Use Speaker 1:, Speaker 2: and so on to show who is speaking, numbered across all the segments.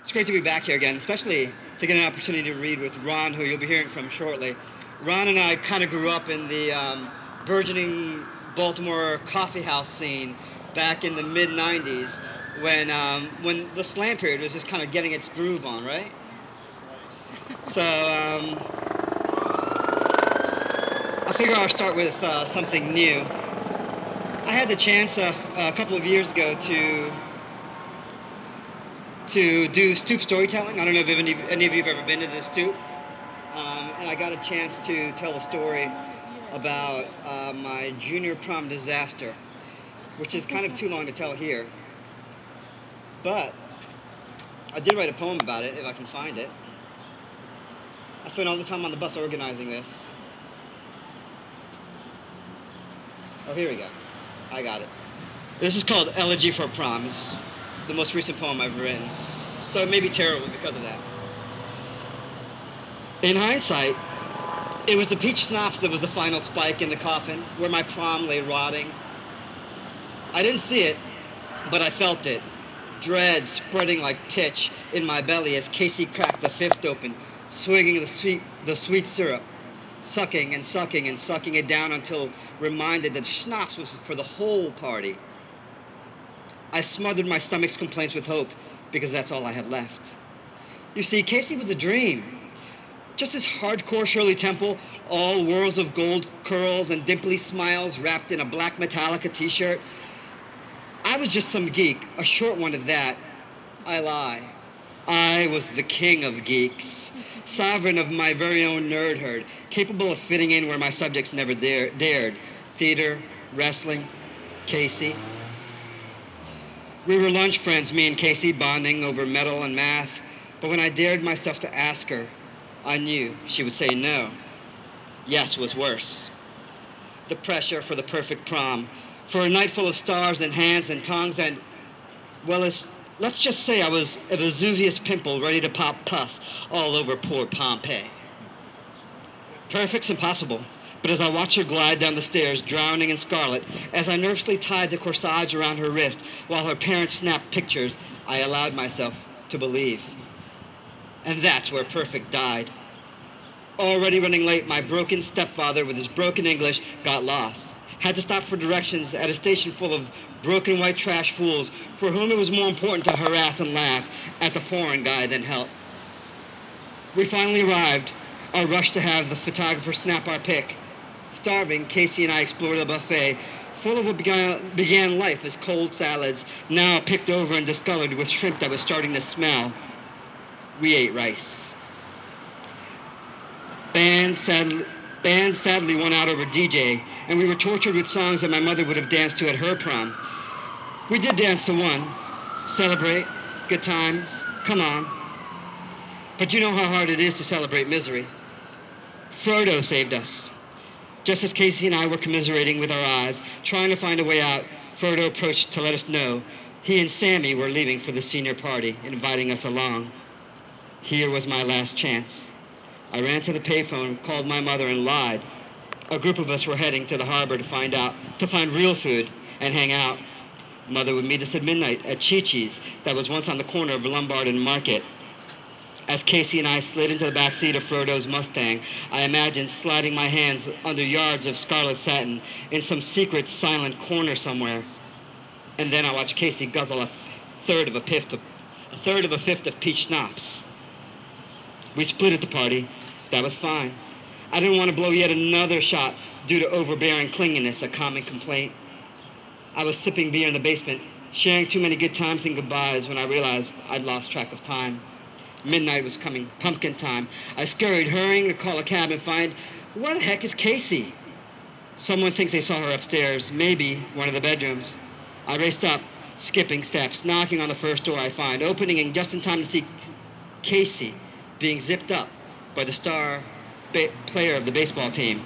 Speaker 1: It's great to be back here again, especially to get an opportunity to read with Ron, who you'll be hearing from shortly. Ron and I kind of grew up in the burgeoning Baltimore coffee house scene back in the mid '90s, when the slam period was just kind of getting its groove on, right? So I figure I'll start with something new. I had the chance a couple of years ago to do stoop storytelling. I don't know if any of you have ever been to the stoop. And I got a chance to tell a story about my junior prom disaster, which is kind of too long to tell here. But I did write a poem about it, if I can find it. I spent all the time on the bus organizing this. Oh, here we go. I got it. This is called Elegy for Prom. It's the most recent poem I've written. So it may be terrible because of that. In hindsight, it was the peach schnapps that was the final spike in the coffin where my prom lay rotting. I didn't see it, but I felt it. Dread spreading like pitch in my belly as Casey cracked the fifth open, swigging the sweet syrup, sucking and sucking and sucking it down until reminded that schnapps was for the whole party. I smothered my stomach's complaints with hope because that's all I had left. You see, Casey was a dream. Just as hardcore Shirley Temple, all whirls of gold curls and dimply smiles wrapped in a black Metallica t-shirt. I was just some geek, a short one at that. I lie. I was the king of geeks, sovereign of my very own nerd herd, capable of fitting in where my subjects never dared. Theater, wrestling, Casey. We were lunch friends, me and Casey, bonding over metal and math, but when I dared myself to ask her, I knew she would say no. Yes was worse. The pressure for the perfect prom, for a night full of stars and hands and tongues and, well, let's just say I was a Vesuvius pimple ready to pop pus all over poor Pompeii. Perfect's impossible, but as I watched her glide down the stairs, drowning in scarlet, as I nervously tied the corsage around her wrist while her parents snapped pictures, I allowed myself to believe. And that's where perfect died. Already running late, my broken stepfather with his broken English got lost. Had to stop for directions at a station full of broken white trash fools for whom it was more important to harass and laugh at the foreign guy than help. We finally arrived, our rush to have the photographer snap our pic. Starving, Casey and I explored the buffet, full of what began life as cold salads, now picked over and discolored with shrimp that was starting to smell. We ate rice. Band sadly won out over DJ, and we were tortured with songs that my mother would have danced to at her prom. We did dance to one. Celebrate, good times, come on. But you know how hard it is to celebrate misery. Frodo saved us. Just as Casey and I were commiserating with our eyes, trying to find a way out, Frodo approached to let us know he and Sammy were leaving for the senior party, inviting us along. Here was my last chance. I ran to the payphone, called my mother, and lied. A group of us were heading to the harbor to find real food and hang out. Mother would meet us at midnight at Chi-Chi's that was once on the corner of Lombard and Market. As Casey and I slid into the back seat of Frodo's Mustang, I imagined sliding my hands under yards of scarlet satin in some secret, silent corner somewhere. And then I watched Casey guzzle a third of a fifth of peach schnapps. We split at the party. That was fine. I didn't want to blow yet another shot due to overbearing clinginess, a common complaint. I was sipping beer in the basement, sharing too many good times and goodbyes when I realized I'd lost track of time. Midnight was coming, pumpkin time. I scurried, hurrying to call a cab and find, where the heck is Casey? Someone thinks they saw her upstairs, maybe one of the bedrooms. I raced up, skipping steps, knocking on the first door I find, opening and just in time to see Casey being zipped up by the star player of the baseball team.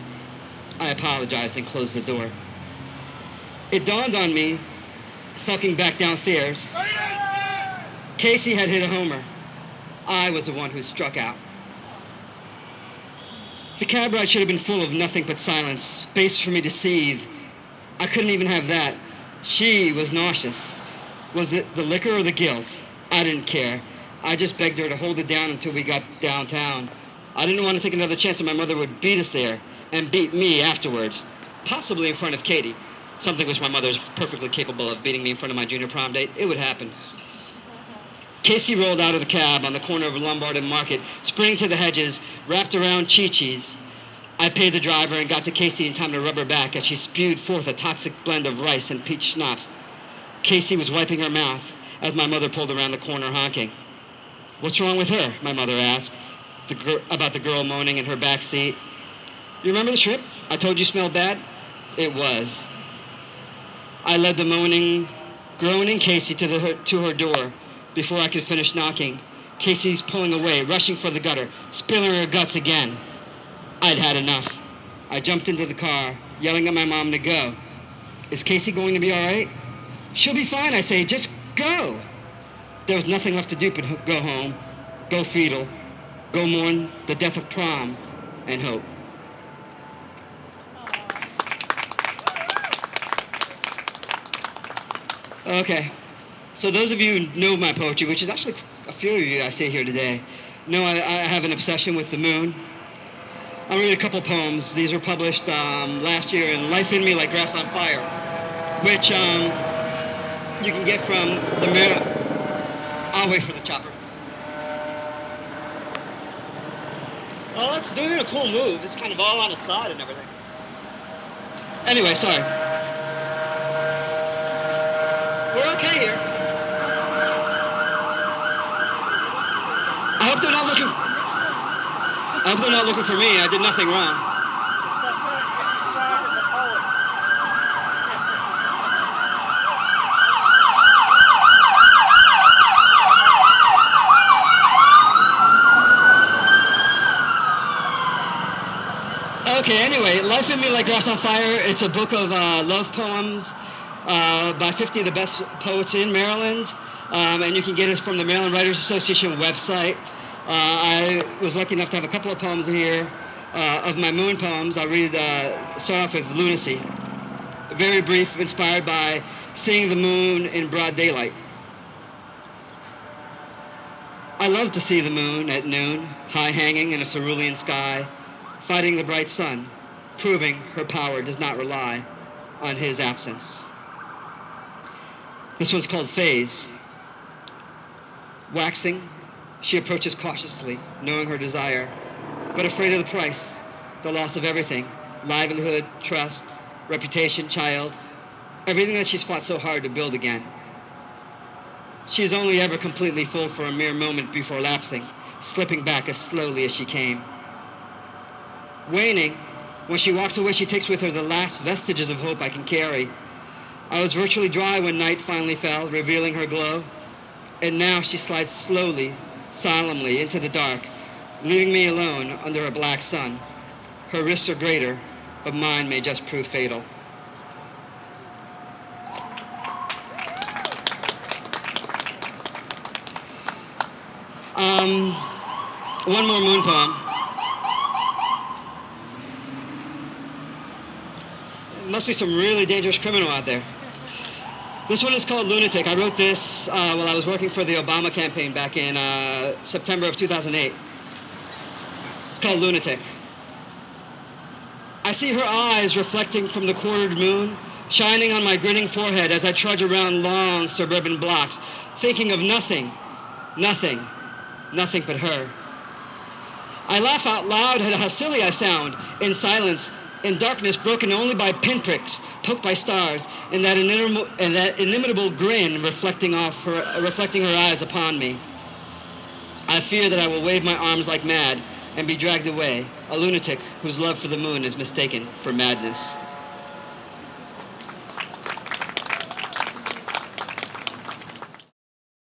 Speaker 1: I apologized and closed the door. It dawned on me, sulking back downstairs, Casey had hit a homer. I was the one who struck out. The cab ride should have been full of nothing but silence, space for me to seethe. I couldn't even have that. She was nauseous. Was it the liquor or the guilt? I didn't care. I just begged her to hold it down until we got downtown. I didn't want to take another chance that my mother would beat us there and beat me afterwards, possibly in front of Katie, something which my mother is perfectly capable of, beating me in front of my junior prom date. It would happen. Casey rolled out of the cab on the corner of Lombard and Market, sprinting to the hedges, wrapped around Chi-Chi's. I paid the driver and got to Casey in time to rub her back as she spewed forth a toxic blend of rice and peach schnapps. Casey was wiping her mouth as my mother pulled around the corner honking. "What's wrong with her?" my mother asked, about the girl moaning in her back seat. "You remember the trip? I told you smelled bad?" It was. I led the moaning, groaning Casey to her door. Before I could finish knocking, Casey's pulling away, rushing for the gutter, spilling her guts again. I'd had enough. I jumped into the car, yelling at my mom to go. "Is Casey going to be all right?" "She'll be fine," I say. "Just go." There was nothing left to do but go home, go fetal, go mourn the death of prom, and hope. Okay, so those of you who know my poetry, which is actually a few of you I see here today, know I have an obsession with the moon. I'll read a couple poems. These were published last year in Life in Me Like Grass on Fire, which you can get from the Maryland. I'll wait for the chopper. Oh, it's doing a cool move. It's kind of all on its side and everything. Anyway, sorry. We're okay here. I hope they're not looking for me. I did nothing wrong. Okay, anyway, Life in Me Like Grass on Fire, it's a book of love poems by 50 of the best poets in Maryland, and you can get it from the Maryland Writers Association website. I was lucky enough to have a couple of poems in here. Of my moon poems, I'll start off with Lunacy. Very brief, inspired by seeing the moon in broad daylight. I love to see the moon at noon, high hanging in a cerulean sky, fighting the bright sun, proving her power does not rely on his absence. This one's called Phase. Waxing, she approaches cautiously, knowing her desire, but afraid of the price, the loss of everything, livelihood, trust, reputation, child, everything that she's fought so hard to build again. She is only ever completely full for a mere moment before lapsing, slipping back as slowly as she came. Waning, when she walks away, she takes with her the last vestiges of hope I can carry. I was virtually dry when night finally fell, revealing her glow, and now she slides slowly, solemnly into the dark, leaving me alone under a black sun. Her risks are greater, but mine may just prove fatal. One more moon poem. There must be some really dangerous criminal out there. This one is called Lunatic. I wrote this while I was working for the Obama campaign back in September of 2008. It's called Lunatic. I see her eyes reflecting from the quartered moon, shining on my grinning forehead as I trudge around long suburban blocks, thinking of nothing but her. I laugh out loud at how silly I sound, in silence, in darkness broken only by pinpricks, poked by stars, and that inimitable grin reflecting her eyes upon me. I fear that I will wave my arms like mad and be dragged away, a lunatic whose love for the moon is mistaken for madness.